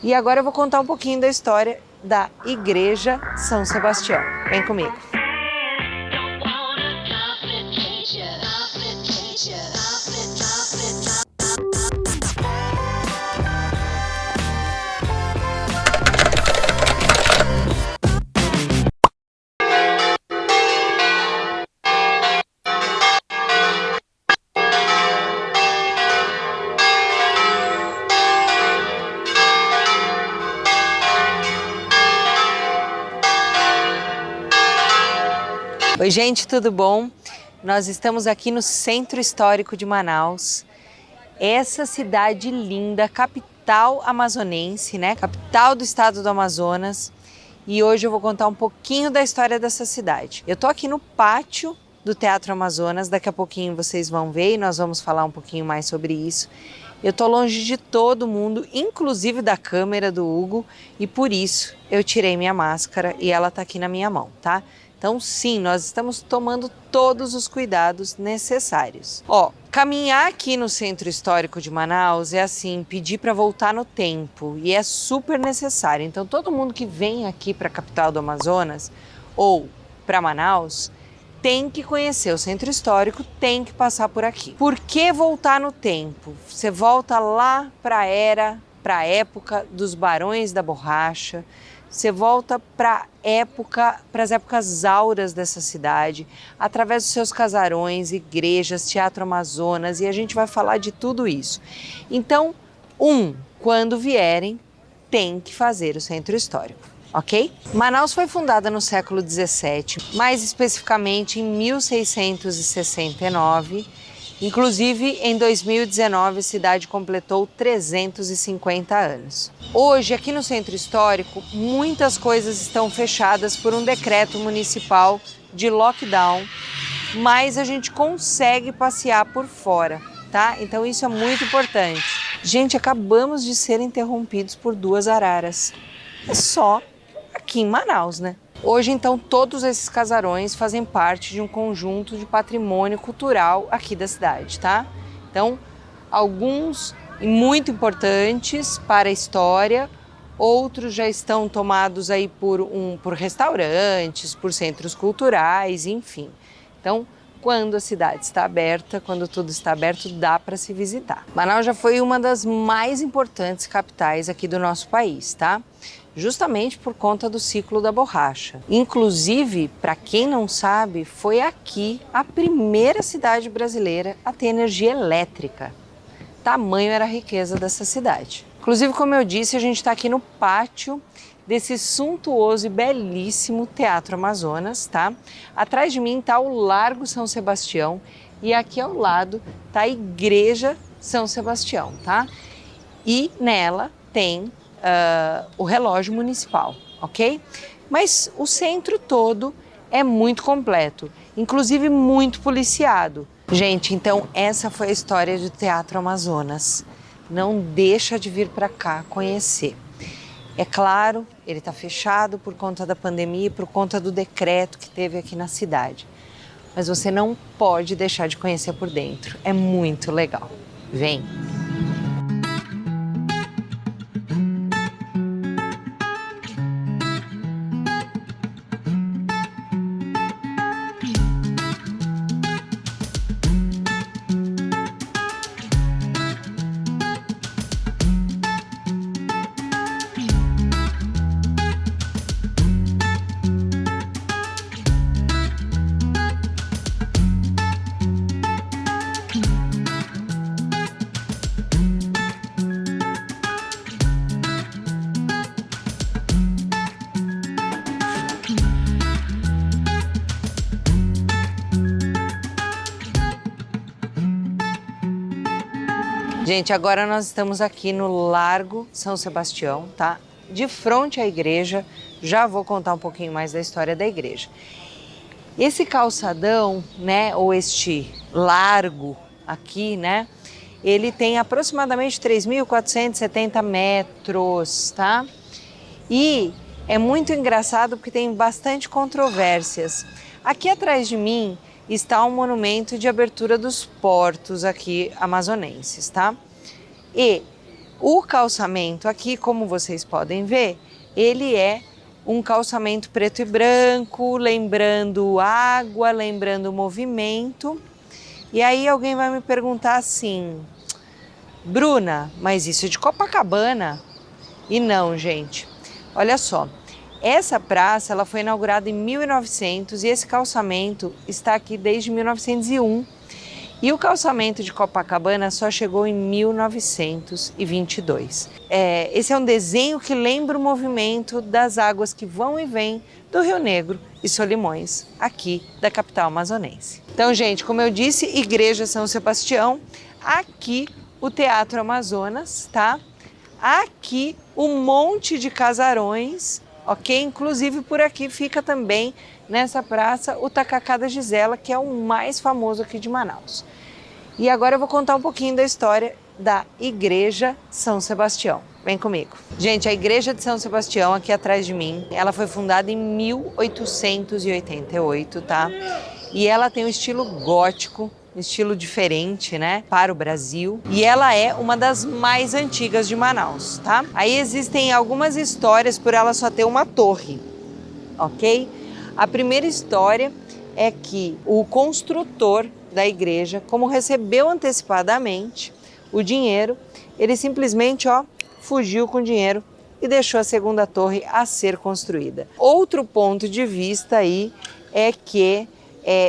E agora eu vou contar um pouquinho da história da Igreja São Sebastião. Vem comigo. Oi gente, tudo bom? Nós estamos aqui no Centro Histórico de Manaus. Essa cidade linda, capital amazonense, né? Capital do estado do Amazonas. E hoje eu vou contar um pouquinho da história dessa cidade. Eu tô aqui no pátio do Teatro Amazonas, daqui a pouquinho vocês vão ver e nós vamos falar um pouquinho mais sobre isso. Eu tô longe de todo mundo, inclusive da câmera do Hugo, e por isso eu tirei minha máscara e ela tá aqui na minha mão, tá? Então sim, nós estamos tomando todos os cuidados necessários. Caminhar aqui no Centro Histórico de Manaus é assim, pedir para voltar no tempo e é super necessário. Então todo mundo que vem aqui para a capital do Amazonas ou para Manaus tem que conhecer o Centro Histórico, tem que passar por aqui. Por que voltar no tempo? Você volta lá para a época dos Barões da Borracha. Você volta para as épocas áureas dessa cidade, através dos seus casarões, igrejas, Teatro Amazonas, e a gente vai falar de tudo isso. Então, quando vierem, tem que fazer o Centro Histórico, ok? Manaus foi fundada no século XVII, mais especificamente em 1669. Inclusive, em 2019, a cidade completou 350 anos. Hoje, aqui no Centro Histórico, muitas coisas estão fechadas por um decreto municipal de lockdown, mas a gente consegue passear por fora, tá? Então isso é muito importante. Gente, acabamos de ser interrompidos por 2 araras. É só aqui em Manaus, né? Hoje, então, todos esses casarões fazem parte de um conjunto de patrimônio cultural aqui da cidade, tá? Então, alguns muito importantes para a história, outros já estão tomados aí por restaurantes, por centros culturais, enfim. Então, quando a cidade está aberta, quando tudo está aberto, dá para se visitar. Manaus já foi uma das mais importantes capitais aqui do nosso país, tá? Justamente por conta do ciclo da borracha. Inclusive, para quem não sabe, foi aqui a primeira cidade brasileira a ter energia elétrica. Tamanho era a riqueza dessa cidade. Inclusive, como eu disse, a gente está aqui no pátio desse suntuoso e belíssimo Teatro Amazonas, tá? Atrás de mim está o Largo São Sebastião e aqui ao lado está a Igreja São Sebastião, tá? E nela tem o relógio municipal, ok? Mas o centro todo é muito completo, inclusive muito policiado. Gente, então essa foi a história do Teatro Amazonas. Não deixa de vir para cá conhecer. É claro, ele está fechado por conta da pandemia e por conta do decreto que teve aqui na cidade. Mas você não pode deixar de conhecer por dentro. É muito legal. Vem! Gente, agora nós estamos aqui no Largo São Sebastião, tá? De frente à igreja, já vou contar um pouquinho mais da história da igreja. Esse calçadão, né, ou este largo aqui, né, ele tem aproximadamente 3.470 metros, tá? E é muito engraçado porque tem bastante controvérsias. Aqui atrás de mim está um monumento de abertura dos portos aqui amazonenses, tá? E O calçamento aqui, como vocês podem ver, ele é um calçamento preto e branco, lembrando água, lembrando movimento. E aí alguém vai me perguntar assim, Bruna, mas isso é de Copacabana? E não, gente. Olha só, essa praça ela foi inaugurada em 1900 e esse calçamento está aqui desde 1901. E o calçamento de Copacabana só chegou em 1922. Esse é um desenho que lembra o movimento das águas que vão e vêm do Rio Negro e Solimões, aqui da capital amazonense. Então, gente, como eu disse, Igreja São Sebastião, aqui o Teatro Amazonas, tá? Aqui um monte de casarões, ok? Inclusive por aqui fica também nessa praça o Tacacá da Gisela, que é o mais famoso aqui de Manaus. E agora eu vou contar um pouquinho da história da Igreja São Sebastião. Vem comigo. Gente, a Igreja de São Sebastião, aqui atrás de mim, ela foi fundada em 1888, tá? E ela tem um estilo gótico, um estilo diferente, né, para o Brasil. E ela é uma das mais antigas de Manaus, tá? Aí existem algumas histórias por ela só ter uma torre, ok? A primeira história é que o construtor da igreja, como recebeu antecipadamente o dinheiro, ele simplesmente, fugiu com o dinheiro e deixou a segunda torre a ser construída. Outro ponto de vista aí é que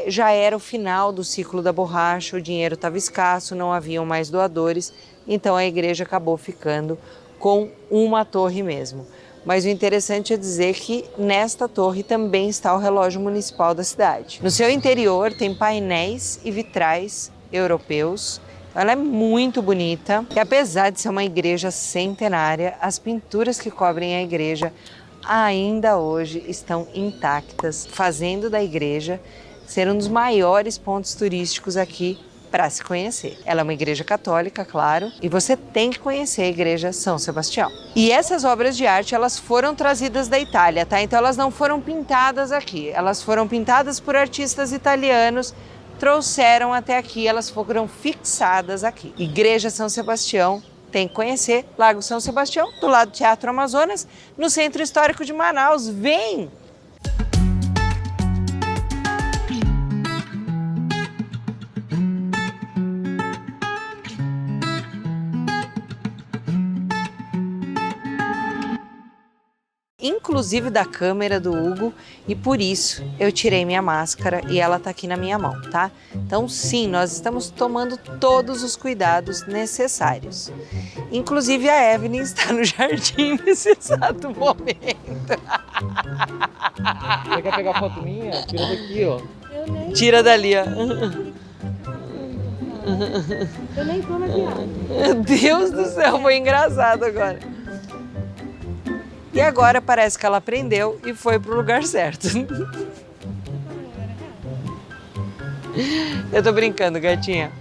já era o final do ciclo da borracha, o dinheiro estava escasso, não haviam mais doadores, então a igreja acabou ficando com uma torre mesmo. Mas o interessante é dizer que nesta torre também está o relógio municipal da cidade. No seu interior tem painéis e vitrais europeus. Ela é muito bonita e apesar de ser uma igreja centenária, as pinturas que cobrem a igreja ainda hoje estão intactas, fazendo da igreja ser um dos maiores pontos turísticos aqui para se conhecer. Ela é uma igreja católica, claro, e você tem que conhecer a Igreja São Sebastião. E essas obras de arte, elas foram trazidas da Itália, tá? Então elas não foram pintadas aqui, elas foram pintadas por artistas italianos, trouxeram até aqui, elas foram fixadas aqui. Igreja São Sebastião, tem que conhecer, Lago São Sebastião, do lado do Teatro Amazonas, no Centro Histórico de Manaus. Vem! Inclusive da câmera do Hugo, e por isso eu tirei minha máscara e ela tá aqui na minha mão, tá? Então sim, nós estamos tomando todos os cuidados necessários. Inclusive a Evelyn está no jardim nesse exato momento. Você quer pegar foto minha? Tira daqui, ó. Tira dali, ó. Eu nem tô na viagem. Meu Deus do céu, foi engraçado agora. E agora parece que ela aprendeu e foi pro lugar certo. Eu tô brincando, gatinha.